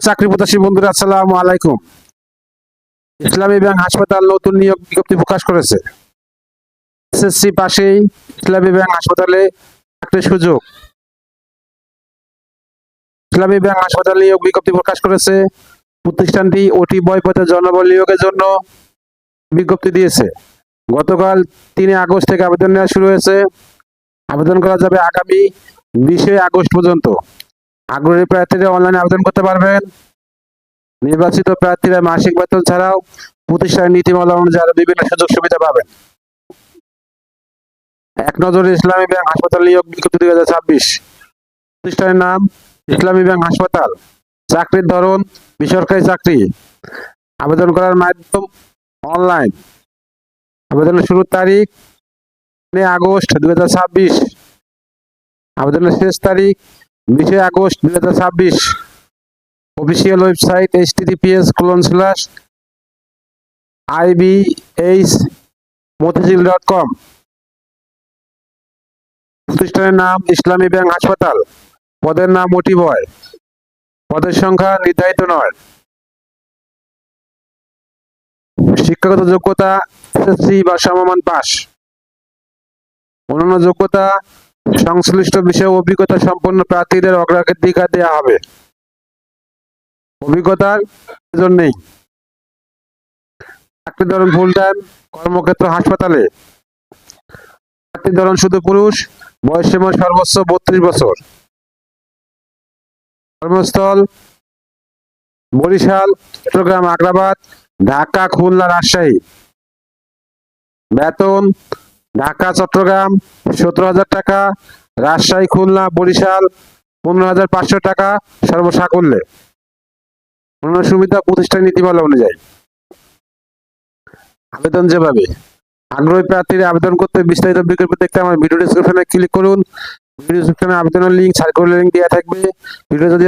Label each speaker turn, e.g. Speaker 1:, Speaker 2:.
Speaker 1: চাকরি প্রত্যাশী বন্ধুরা, আসসালামু আলাইকুম। ইসলামী ব্যাংক হাসপাতাল নতুন নিয়োগ বিজ্ঞপ্তি প্রকাশ করেছে। এসএসসি পাশেই ইসলামী ব্যাংক হাসপাতালে চাকরির সুযোগ। ইসলামী ব্যাংক হাসপাতাল নিয়োগ বিজ্ঞপ্তি প্রকাশ করেছে। প্রতিষ্ঠানটি ওটি বয়পথে জনবল নিয়োগের জন্য বিজ্ঞপ্তি দিয়েছে। গতকাল 3 আগস্ট থেকে আবেদন নেওয়া শুরু হয়েছে। আবেদন করা যাবে আগামী 20 আগস্ট পর্যন্ত। আগ্রহী প্রার্থীরা অনলাইনে আবেদন করতে পারবেন। নির্বাচিত প্রার্থীরা মাসিক বেতন ছাড়াও প্রতিষ্ঠানের নীতিমালা অনুযায়ী আরো বিভিন্ন সুযোগ সুবিধা পাবেন। এক নজরে ইসলামী ব্যাংক হাসপাতাল নিয়োগ বিজ্ঞপ্তি 2026। প্রতিষ্ঠানের নাম ইসলামী ব্যাংক হাসপাতাল। চাকরির ধরন বেসরকারি চাকরি। আবেদন করার মাধ্যম অনলাইন। আবেদনের শুরুর তারিখ 9 আগস্ট 2026। আবেদনের শেষ তারিখ 20 আগস্ট 2026। Official website https://ibhmotizil.com। প্রতিষ্ঠানের নাম ইসলামী ব্যাংক হাসপাতাল। পদের নাম ওটি বয়। পদের সংখ্যা নির্ধারিত নয়। শিক্ষাগত যোগ্যতা এসএসসি বা সমমান পাস। অন্যান্য যোগ্যতা সংশ্লিষ্ট বিষয়ে অভিজ্ঞতা সম্পন্ন প্রার্থীদের অগ্রাধিকার দেওয়া হবে। অভিজ্ঞতার প্রয়োজন নেই। চাকরির ধরন ফুল টাইম, কর্মক্ষেত্র হাসপাতালে। চাকরির ধরন শুধু পুরুষ, বয়সসীমা সর্বোচ্চ 32 বছর। কর্মস্থল বরিশাল, চট্টগ্রাম, আগ্রাবাদ, ঢাকা, খুলনা, রাজশাহী। বেতন ঢাকা চট্টগ্রাম 17,000 টাকা, রাজশাহী, খুলনা, বরিশাল 15,500 টাকা সর্বসাকুল্যে। অন্যান্য সুবিধা প্রতিষ্ঠান নীতিমালা অনুযায়ী। আবেদন যেভাবে। আগ্রহী প্রার্থীরা আবেদন করতে বিস্তারিত বিজ্ঞপ্তি দেখতে আমার ভিডিও ডেসক্রিপশনে ক্লিক করুন। ভিডিও ডেসক্রিপশনে আবেদনের লিঙ্ক, সার্কুলার লিঙ্ক দেওয়া থাকবে। ভিডিও যদি